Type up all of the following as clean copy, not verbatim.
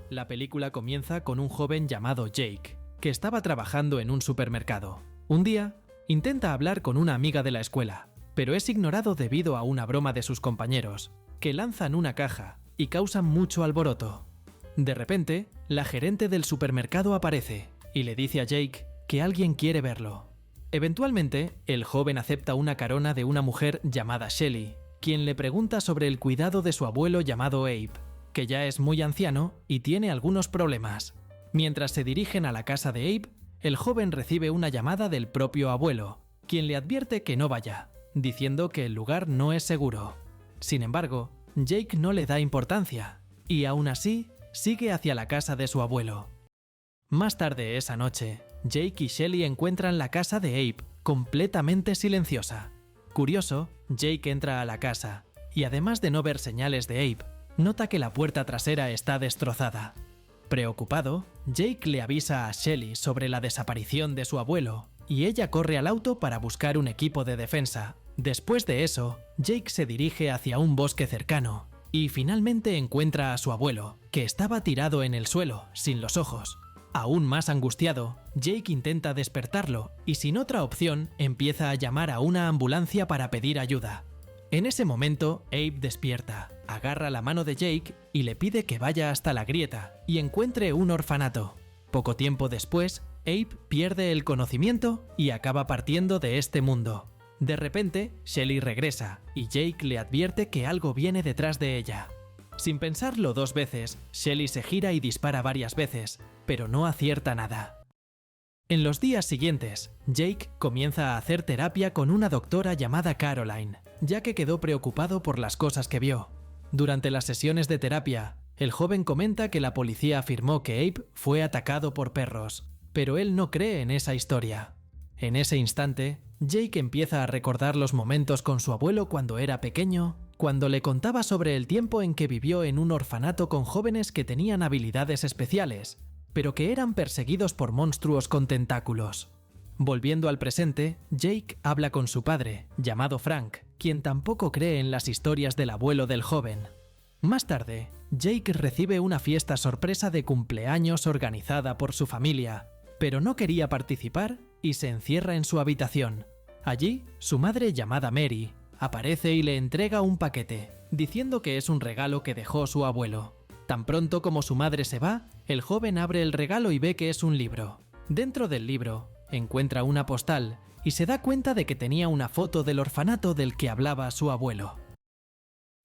La película comienza con un joven llamado Jake, que estaba trabajando en un supermercado. Un día, intenta hablar con una amiga de la escuela, pero es ignorado debido a una broma de sus compañeros, que lanzan una caja y causan mucho alboroto. De repente, la gerente del supermercado aparece y le dice a Jake que alguien quiere verlo. Eventualmente, el joven acepta una carona de una mujer llamada Shelly, quien le pregunta sobre el cuidado de su abuelo llamado Abe, que ya es muy anciano y tiene algunos problemas. Mientras se dirigen a la casa de Abe, el joven recibe una llamada del propio abuelo, quien le advierte que no vaya, diciendo que el lugar no es seguro. Sin embargo, Jake no le da importancia, y aún así, sigue hacia la casa de su abuelo. Más tarde esa noche, Jake y Shelly encuentran la casa de Abe completamente silenciosa. Curioso, Jake entra a la casa, y además de no ver señales de Abe, nota que la puerta trasera está destrozada. Preocupado, Jake le avisa a Shelly sobre la desaparición de su abuelo, y ella corre al auto para buscar un equipo de defensa. Después de eso, Jake se dirige hacia un bosque cercano, y finalmente encuentra a su abuelo, que estaba tirado en el suelo, sin los ojos. Aún más angustiado, Jake intenta despertarlo, y sin otra opción, empieza a llamar a una ambulancia para pedir ayuda. En ese momento, Abe despierta, agarra la mano de Jake y le pide que vaya hasta la grieta y encuentre un orfanato. Poco tiempo después, Abe pierde el conocimiento y acaba partiendo de este mundo. De repente, Shelly regresa y Jake le advierte que algo viene detrás de ella. Sin pensarlo dos veces, Shelly se gira y dispara varias veces, pero no acierta nada. En los días siguientes, Jake comienza a hacer terapia con una doctora llamada Caroline, ya que quedó preocupado por las cosas que vio. Durante las sesiones de terapia, el joven comenta que la policía afirmó que Abe fue atacado por perros, pero él no cree en esa historia. En ese instante, Jake empieza a recordar los momentos con su abuelo cuando era pequeño, cuando le contaba sobre el tiempo en que vivió en un orfanato con jóvenes que tenían habilidades especiales, pero que eran perseguidos por monstruos con tentáculos. Volviendo al presente, Jake habla con su padre, llamado Frank, quien tampoco cree en las historias del abuelo del joven. Más tarde, Jake recibe una fiesta sorpresa de cumpleaños organizada por su familia, pero no quería participar y se encierra en su habitación. Allí, su madre, llamada Mary, aparece y le entrega un paquete, diciendo que es un regalo que dejó su abuelo. Tan pronto como su madre se va, el joven abre el regalo y ve que es un libro. Dentro del libro, encuentra una postal y se da cuenta de que tenía una foto del orfanato del que hablaba su abuelo.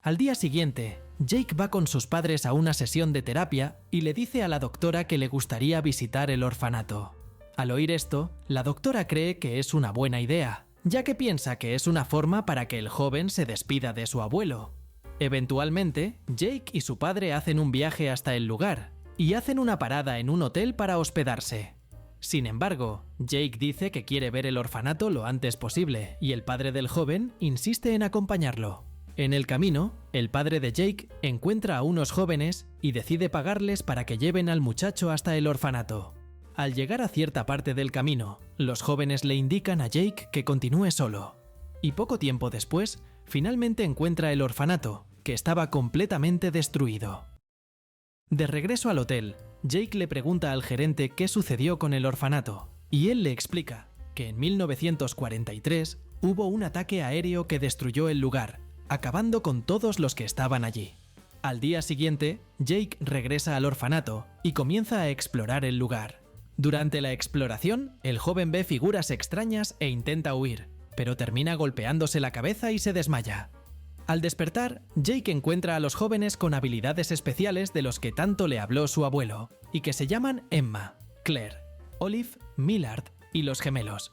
Al día siguiente, Jake va con sus padres a una sesión de terapia y le dice a la doctora que le gustaría visitar el orfanato. Al oír esto, la doctora cree que es una buena idea, ya que piensa que es una forma para que el joven se despida de su abuelo. Eventualmente, Jake y su padre hacen un viaje hasta el lugar y hacen una parada en un hotel para hospedarse. Sin embargo, Jake dice que quiere ver el orfanato lo antes posible y el padre del joven insiste en acompañarlo. En el camino, el padre de Jake encuentra a unos jóvenes y decide pagarles para que lleven al muchacho hasta el orfanato. Al llegar a cierta parte del camino, los jóvenes le indican a Jake que continúe solo. Y poco tiempo después, finalmente encuentra el orfanato, que estaba completamente destruido. De regreso al hotel, Jake le pregunta al gerente qué sucedió con el orfanato, y él le explica que en 1943 hubo un ataque aéreo que destruyó el lugar, acabando con todos los que estaban allí. Al día siguiente, Jake regresa al orfanato y comienza a explorar el lugar. Durante la exploración, el joven ve figuras extrañas e intenta huir, pero termina golpeándose la cabeza y se desmaya. Al despertar, Jake encuentra a los jóvenes con habilidades especiales de los que tanto le habló su abuelo, y que se llaman Emma, Claire, Olive, Millard y los gemelos.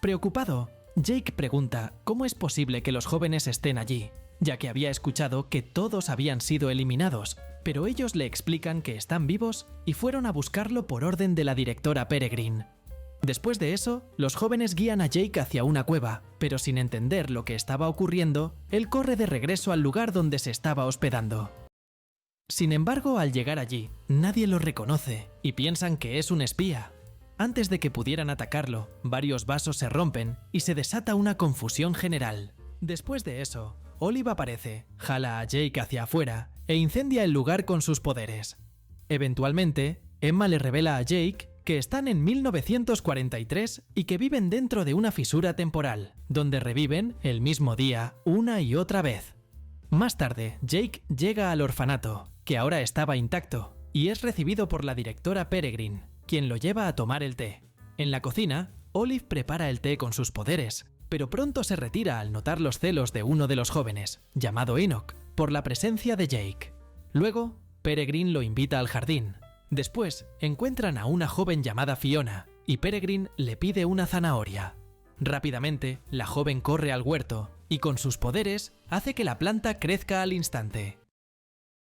Preocupado, Jake pregunta cómo es posible que los jóvenes estén allí, ya que había escuchado que todos habían sido eliminados, pero ellos le explican que están vivos y fueron a buscarlo por orden de la directora Peregrine. Después de eso, los jóvenes guían a Jake hacia una cueva, pero sin entender lo que estaba ocurriendo, él corre de regreso al lugar donde se estaba hospedando. Sin embargo, al llegar allí, nadie lo reconoce y piensan que es un espía. Antes de que pudieran atacarlo, varios vasos se rompen y se desata una confusión general. Después de eso, Olive aparece, jala a Jake hacia afuera e incendia el lugar con sus poderes. Eventualmente, Emma le revela a Jake que están en 1943 y que viven dentro de una fisura temporal, donde reviven el mismo día una y otra vez. Más tarde, Jake llega al orfanato, que ahora estaba intacto, y es recibido por la directora Peregrine, quien lo lleva a tomar el té. En la cocina, Olive prepara el té con sus poderes, pero pronto se retira al notar los celos de uno de los jóvenes, llamado Enoch, por la presencia de Jake. Luego, Peregrine lo invita al jardín. Después, encuentran a una joven llamada Fiona, y Peregrine le pide una zanahoria. Rápidamente, la joven corre al huerto, y con sus poderes hace que la planta crezca al instante.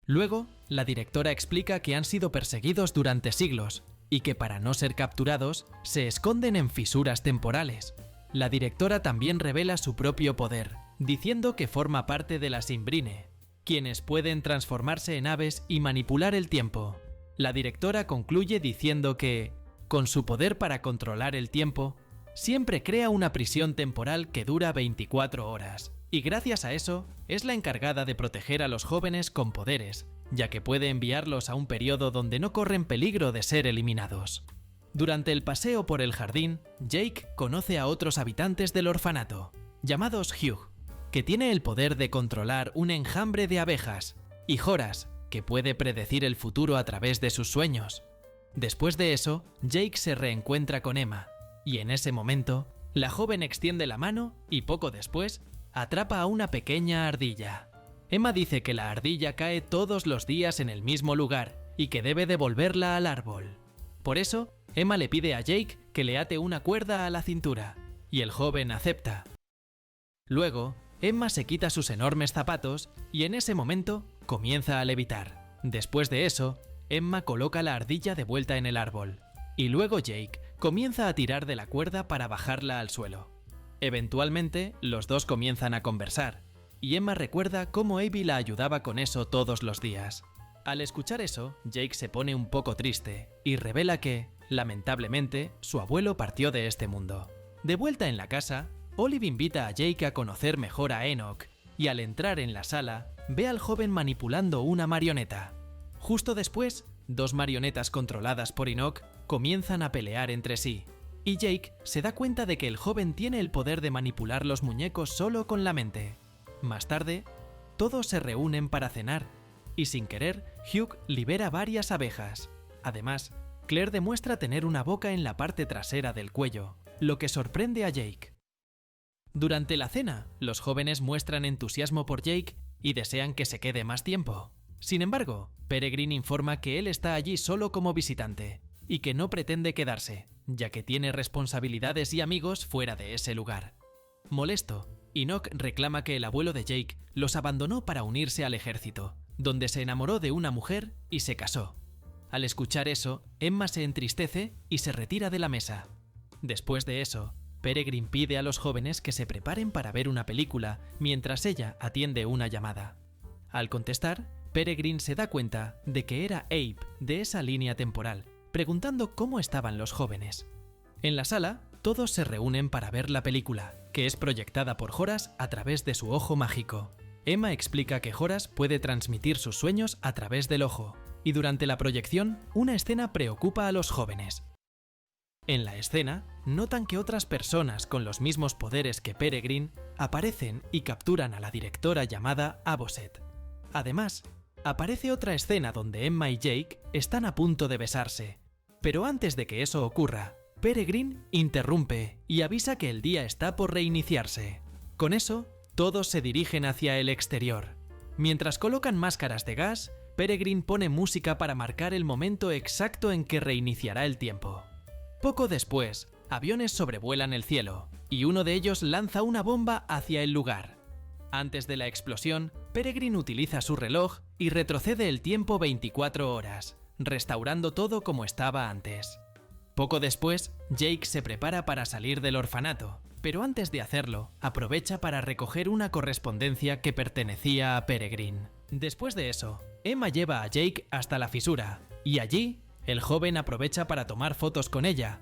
Luego, la directora explica que han sido perseguidos durante siglos, y que para no ser capturados, se esconden en fisuras temporales. La directora también revela su propio poder, diciendo que forma parte de las Imbrine, quienes pueden transformarse en aves y manipular el tiempo. La directora concluye diciendo que, con su poder para controlar el tiempo, siempre crea una prisión temporal que dura 24 horas, y gracias a eso es la encargada de proteger a los jóvenes con poderes, ya que puede enviarlos a un periodo donde no corren peligro de ser eliminados. Durante el paseo por el jardín, Jake conoce a otros habitantes del orfanato, llamados Hugh, que tiene el poder de controlar un enjambre de abejas, y Horace, que puede predecir el futuro a través de sus sueños. Después de eso, Jake se reencuentra con Emma, y en ese momento, la joven extiende la mano y poco después, atrapa a una pequeña ardilla. Emma dice que la ardilla cae todos los días en el mismo lugar y que debe devolverla al árbol. Por eso, Emma le pide a Jake que le ate una cuerda a la cintura, y el joven acepta. Luego, Emma se quita sus enormes zapatos y en ese momento comienza a levitar. Después de eso, Emma coloca la ardilla de vuelta en el árbol, y luego Jake comienza a tirar de la cuerda para bajarla al suelo. Eventualmente, los dos comienzan a conversar, y Emma recuerda cómo Abby la ayudaba con eso todos los días. Al escuchar eso, Jake se pone un poco triste y revela que, lamentablemente, su abuelo partió de este mundo. De vuelta en la casa, Olive invita a Jake a conocer mejor a Enoch, y al entrar en la sala, ve al joven manipulando una marioneta. Justo después, dos marionetas controladas por Enoch comienzan a pelear entre sí, y Jake se da cuenta de que el joven tiene el poder de manipular los muñecos solo con la mente. Más tarde, todos se reúnen para cenar, y sin querer, Hugh libera varias abejas. Además, Claire demuestra tener una boca en la parte trasera del cuello, lo que sorprende a Jake. Durante la cena, los jóvenes muestran entusiasmo por Jake y desean que se quede más tiempo. Sin embargo, Peregrine informa que él está allí solo como visitante y que no pretende quedarse, ya que tiene responsabilidades y amigos fuera de ese lugar. Molesto, Enoch reclama que el abuelo de Jake los abandonó para unirse al ejército, donde se enamoró de una mujer y se casó. Al escuchar eso, Emma se entristece y se retira de la mesa. Después de eso, Peregrine pide a los jóvenes que se preparen para ver una película mientras ella atiende una llamada. Al contestar, Peregrine se da cuenta de que era Abe de esa línea temporal, preguntando cómo estaban los jóvenes. En la sala, todos se reúnen para ver la película, que es proyectada por Horace a través de su ojo mágico. Emma explica que Horace puede transmitir sus sueños a través del ojo, y durante la proyección, una escena preocupa a los jóvenes. En la escena, notan que otras personas con los mismos poderes que Peregrine aparecen y capturan a la directora llamada Avocet. Además, aparece otra escena donde Emma y Jake están a punto de besarse. Pero antes de que eso ocurra, Peregrine interrumpe y avisa que el día está por reiniciarse. Con eso, todos se dirigen hacia el exterior. Mientras colocan máscaras de gas, Peregrine pone música para marcar el momento exacto en que reiniciará el tiempo. Poco después, aviones sobrevuelan el cielo, y uno de ellos lanza una bomba hacia el lugar. Antes de la explosión, Peregrine utiliza su reloj y retrocede el tiempo 24 horas, restaurando todo como estaba antes. Poco después, Jake se prepara para salir del orfanato, pero antes de hacerlo, aprovecha para recoger una correspondencia que pertenecía a Peregrine. Después de eso, Emma lleva a Jake hasta la fisura, y allí, el joven aprovecha para tomar fotos con ella.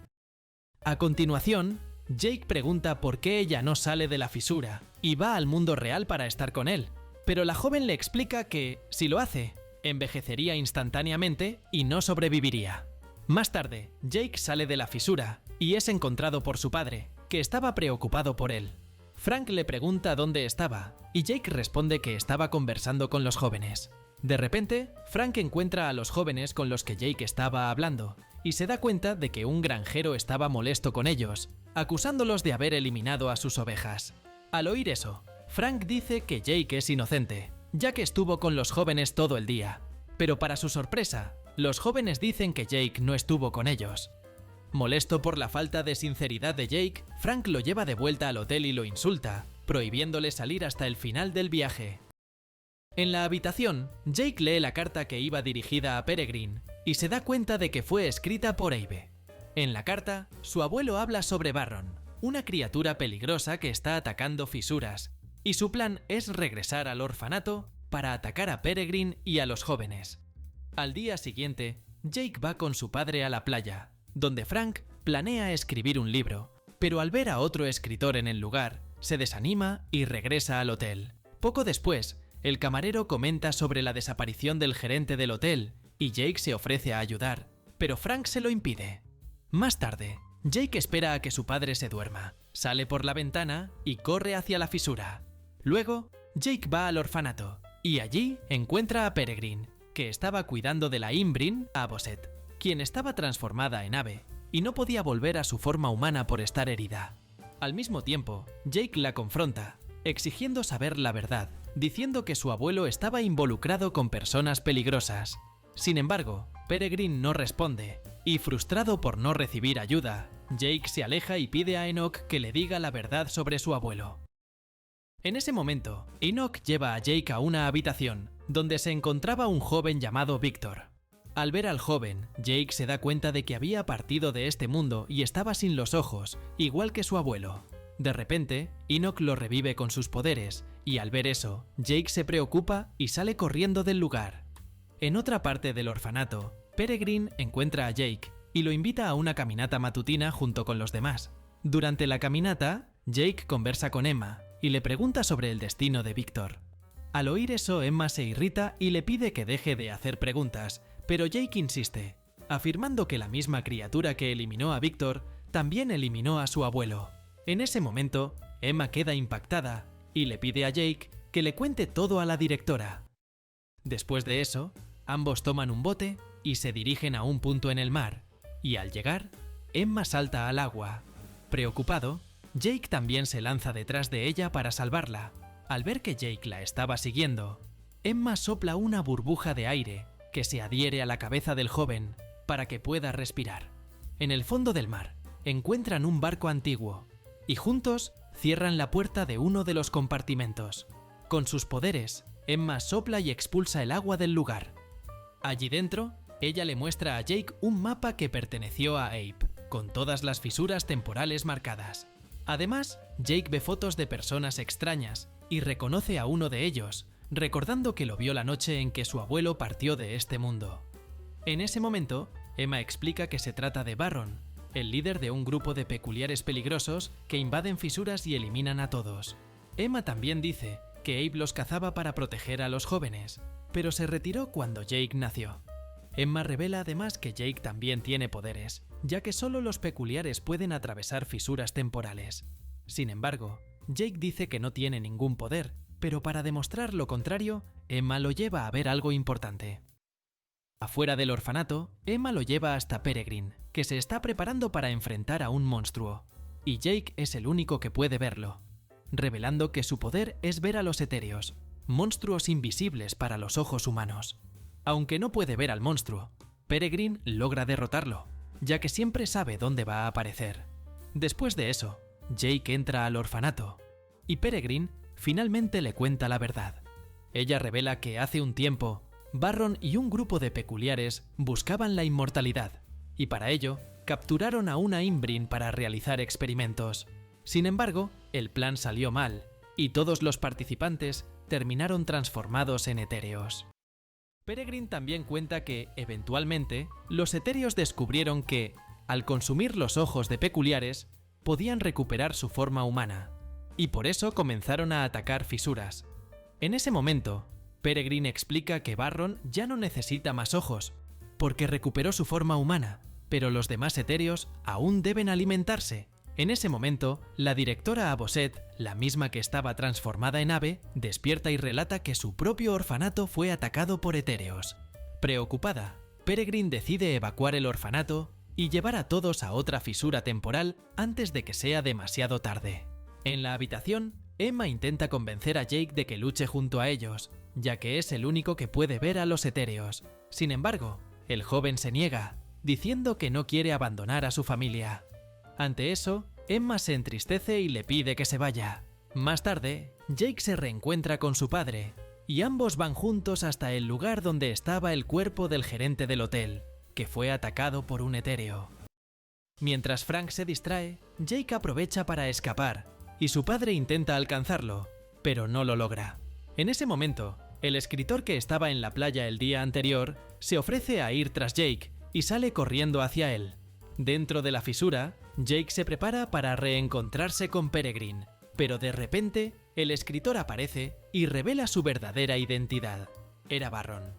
A continuación, Jake pregunta por qué ella no sale de la fisura y va al mundo real para estar con él, pero la joven le explica que, si lo hace, envejecería instantáneamente y no sobreviviría. Más tarde, Jake sale de la fisura y es encontrado por su padre, que estaba preocupado por él. Frank le pregunta dónde estaba y Jake responde que estaba conversando con los jóvenes. De repente, Frank encuentra a los jóvenes con los que Jake estaba hablando y se da cuenta de que un granjero estaba molesto con ellos, acusándolos de haber eliminado a sus ovejas. Al oír eso, Frank dice que Jake es inocente, ya que estuvo con los jóvenes todo el día. Pero para su sorpresa, los jóvenes dicen que Jake no estuvo con ellos. Molesto por la falta de sinceridad de Jake, Frank lo lleva de vuelta al hotel y lo insulta, prohibiéndole salir hasta el final del viaje. En la habitación, Jake lee la carta que iba dirigida a Peregrine y se da cuenta de que fue escrita por Abe. En la carta, su abuelo habla sobre Barron, una criatura peligrosa que está atacando fisuras, y su plan es regresar al orfanato para atacar a Peregrine y a los jóvenes. Al día siguiente, Jake va con su padre a la playa, donde Frank planea escribir un libro, pero al ver a otro escritor en el lugar, se desanima y regresa al hotel. Poco después, el camarero comenta sobre la desaparición del gerente del hotel y Jake se ofrece a ayudar, pero Frank se lo impide. Más tarde, Jake espera a que su padre se duerma, sale por la ventana y corre hacia la fisura. Luego, Jake va al orfanato y allí encuentra a Peregrine, que estaba cuidando de la Imbrin Aboset, quien estaba transformada en ave y no podía volver a su forma humana por estar herida. Al mismo tiempo, Jake la confronta, exigiendo saber la verdad, diciendo que su abuelo estaba involucrado con personas peligrosas. Sin embargo, Peregrine no responde, y frustrado por no recibir ayuda, Jake se aleja y pide a Enoch que le diga la verdad sobre su abuelo. En ese momento, Enoch lleva a Jake a una habitación, donde se encontraba un joven llamado Victor. Al ver al joven, Jake se da cuenta de que había partido de este mundo y estaba sin los ojos, igual que su abuelo. De repente, Enoch lo revive con sus poderes, y al ver eso, Jake se preocupa y sale corriendo del lugar. En otra parte del orfanato, Peregrine encuentra a Jake y lo invita a una caminata matutina junto con los demás. Durante la caminata, Jake conversa con Emma y le pregunta sobre el destino de Victor. Al oír eso, Emma se irrita y le pide que deje de hacer preguntas, pero Jake insiste, afirmando que la misma criatura que eliminó a Victor también eliminó a su abuelo. En ese momento, Emma queda impactada y le pide a Jake que le cuente todo a la directora. Después de eso, ambos toman un bote y se dirigen a un punto en el mar, y al llegar, Emma salta al agua. Preocupado, Jake también se lanza detrás de ella para salvarla. Al ver que Jake la estaba siguiendo, Emma sopla una burbuja de aire que se adhiere a la cabeza del joven para que pueda respirar. En el fondo del mar, encuentran un barco antiguo y juntos cierran la puerta de uno de los compartimentos. Con sus poderes, Emma sopla y expulsa el agua del lugar. Allí dentro, ella le muestra a Jake un mapa que perteneció a Abe, con todas las fisuras temporales marcadas. Además, Jake ve fotos de personas extrañas y reconoce a uno de ellos, recordando que lo vio la noche en que su abuelo partió de este mundo. En ese momento, Emma explica que se trata de Barron, el líder de un grupo de peculiares peligrosos que invaden fisuras y eliminan a todos. Emma también dice que Abe los cazaba para proteger a los jóvenes, pero se retiró cuando Jake nació. Emma revela además que Jake también tiene poderes, ya que solo los peculiares pueden atravesar fisuras temporales. Sin embargo, Jake dice que no tiene ningún poder, pero para demostrar lo contrario, Emma lo lleva a ver algo importante. Afuera del orfanato, Emma lo lleva hasta Peregrine, que se está preparando para enfrentar a un monstruo, y Jake es el único que puede verlo, revelando que su poder es ver a los etéreos, monstruos invisibles para los ojos humanos. Aunque no puede ver al monstruo, Peregrine logra derrotarlo, ya que siempre sabe dónde va a aparecer. Después de eso, Jake entra al orfanato, y Peregrine finalmente le cuenta la verdad. Ella revela que hace un tiempo, Barron y un grupo de peculiares buscaban la inmortalidad, y para ello, capturaron a una Imbrin para realizar experimentos. Sin embargo, el plan salió mal, y todos los participantes terminaron transformados en etéreos. Peregrine también cuenta que, eventualmente, los etéreos descubrieron que, al consumir los ojos de peculiares, podían recuperar su forma humana, y por eso comenzaron a atacar fisuras. En ese momento, Peregrine explica que Barron ya no necesita más ojos, porque recuperó su forma humana, pero los demás etéreos aún deben alimentarse. En ese momento, la directora Avocet, la misma que estaba transformada en ave, despierta y relata que su propio orfanato fue atacado por etéreos. Preocupada, Peregrine decide evacuar el orfanato y llevar a todos a otra fisura temporal antes de que sea demasiado tarde. En la habitación, Emma intenta convencer a Jake de que luche junto a ellos, ya que es el único que puede ver a los etéreos. Sin embargo, el joven se niega, diciendo que no quiere abandonar a su familia. Ante eso, Emma se entristece y le pide que se vaya. Más tarde, Jake se reencuentra con su padre, y ambos van juntos hasta el lugar donde estaba el cuerpo del gerente del hotel, que fue atacado por un etéreo. Mientras Frank se distrae, Jake aprovecha para escapar, y su padre intenta alcanzarlo, pero no lo logra. En ese momento, el escritor que estaba en la playa el día anterior se ofrece a ir tras Jake y sale corriendo hacia él. Dentro de la fisura, Jake se prepara para reencontrarse con Peregrine, pero de repente el escritor aparece y revela su verdadera identidad. Era Barron.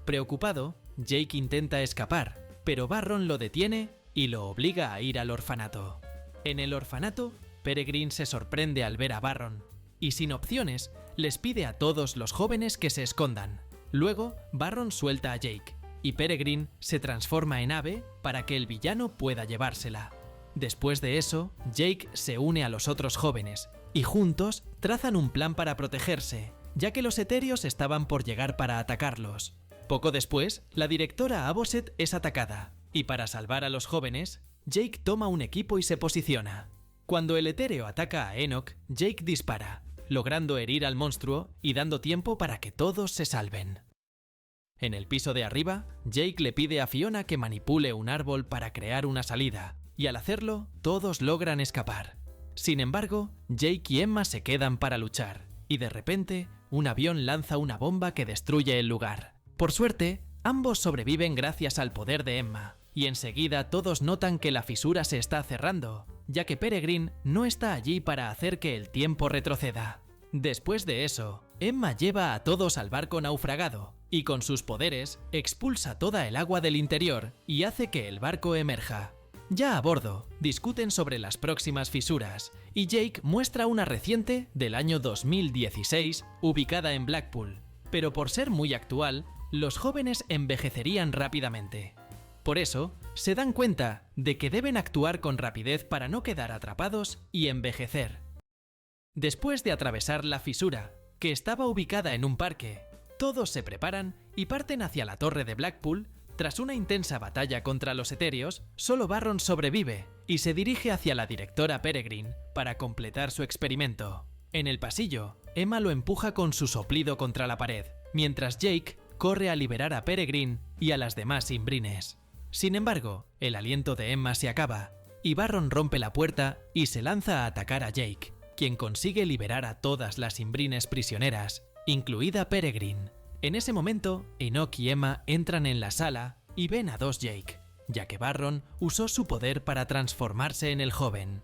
Preocupado, Jake intenta escapar, pero Barron lo detiene y lo obliga a ir al orfanato. En el orfanato, Peregrine se sorprende al ver a Barron, y sin opciones, les pide a todos los jóvenes que se escondan. Luego, Barron suelta a Jake, y Peregrine se transforma en ave para que el villano pueda llevársela. Después de eso, Jake se une a los otros jóvenes, y juntos trazan un plan para protegerse, ya que los etéreos estaban por llegar para atacarlos. Poco después, la directora Avocet es atacada, y para salvar a los jóvenes, Jake toma un equipo y se posiciona. Cuando el etéreo ataca a Enoch, Jake dispara, logrando herir al monstruo y dando tiempo para que todos se salven. En el piso de arriba, Jake le pide a Fiona que manipule un árbol para crear una salida, y al hacerlo, todos logran escapar. Sin embargo, Jake y Emma se quedan para luchar, y de repente, un avión lanza una bomba que destruye el lugar. Por suerte, ambos sobreviven gracias al poder de Emma, y enseguida todos notan que la fisura se está cerrando, ya que Peregrine no está allí para hacer que el tiempo retroceda. Después de eso, Emma lleva a todos al barco naufragado, y con sus poderes expulsa toda el agua del interior y hace que el barco emerja. Ya a bordo, discuten sobre las próximas fisuras, y Jake muestra una reciente del año 2016 ubicada en Blackpool, pero por ser muy actual, los jóvenes envejecerían rápidamente. Por eso, se dan cuenta de que deben actuar con rapidez para no quedar atrapados y envejecer. Después de atravesar la fisura, que estaba ubicada en un parque, todos se preparan y parten hacia la torre de Blackpool. Tras una intensa batalla contra los etéreos, solo Barron sobrevive y se dirige hacia la directora Peregrine para completar su experimento. En el pasillo, Emma lo empuja con su soplido contra la pared, mientras Jake corre a liberar a Peregrine y a las demás imbrines. Sin embargo, el aliento de Emma se acaba, y Barron rompe la puerta y se lanza a atacar a Jake, quien consigue liberar a todas las imbrines prisioneras, incluida Peregrine. En ese momento, Enoch y Emma entran en la sala y ven a dos Jake, ya que Barron usó su poder para transformarse en el joven.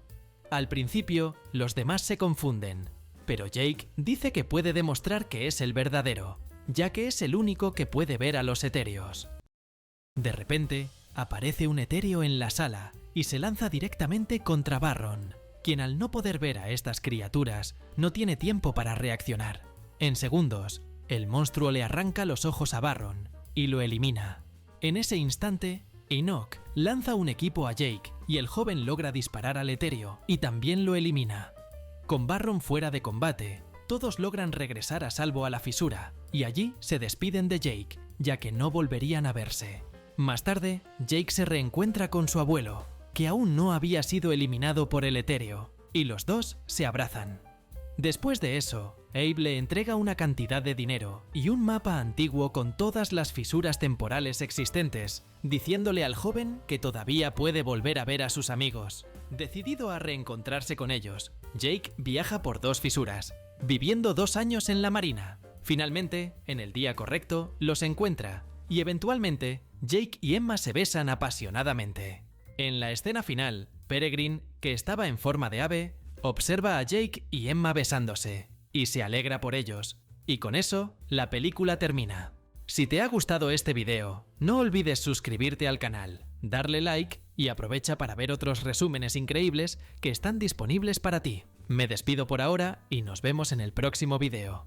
Al principio, los demás se confunden, pero Jake dice que puede demostrar que es el verdadero, ya que es el único que puede ver a los etéreos. De repente, aparece un etéreo en la sala y se lanza directamente contra Barron, quien al no poder ver a estas criaturas no tiene tiempo para reaccionar. En segundos, el monstruo le arranca los ojos a Barron y lo elimina. En ese instante, Enoch lanza un equipo a Jake y el joven logra disparar al etéreo y también lo elimina. Con Barron fuera de combate, todos logran regresar a salvo a la fisura y allí se despiden de Jake, ya que no volverían a verse. Más tarde, Jake se reencuentra con su abuelo, que aún no había sido eliminado por el etéreo, y los dos se abrazan. Después de eso, Abe le entrega una cantidad de dinero y un mapa antiguo con todas las fisuras temporales existentes, diciéndole al joven que todavía puede volver a ver a sus amigos. Decidido a reencontrarse con ellos, Jake viaja por dos fisuras, viviendo 2 años en la marina. Finalmente, en el día correcto, los encuentra, y eventualmente, Jake y Emma se besan apasionadamente. En la escena final, Peregrine, que estaba en forma de ave, observa a Jake y Emma besándose, y se alegra por ellos, Y con eso, la película termina. Si te ha gustado este video, no olvides suscribirte al canal, darle like y aprovecha para ver otros resúmenes increíbles que están disponibles para ti. Me despido por ahora y nos vemos en el próximo video.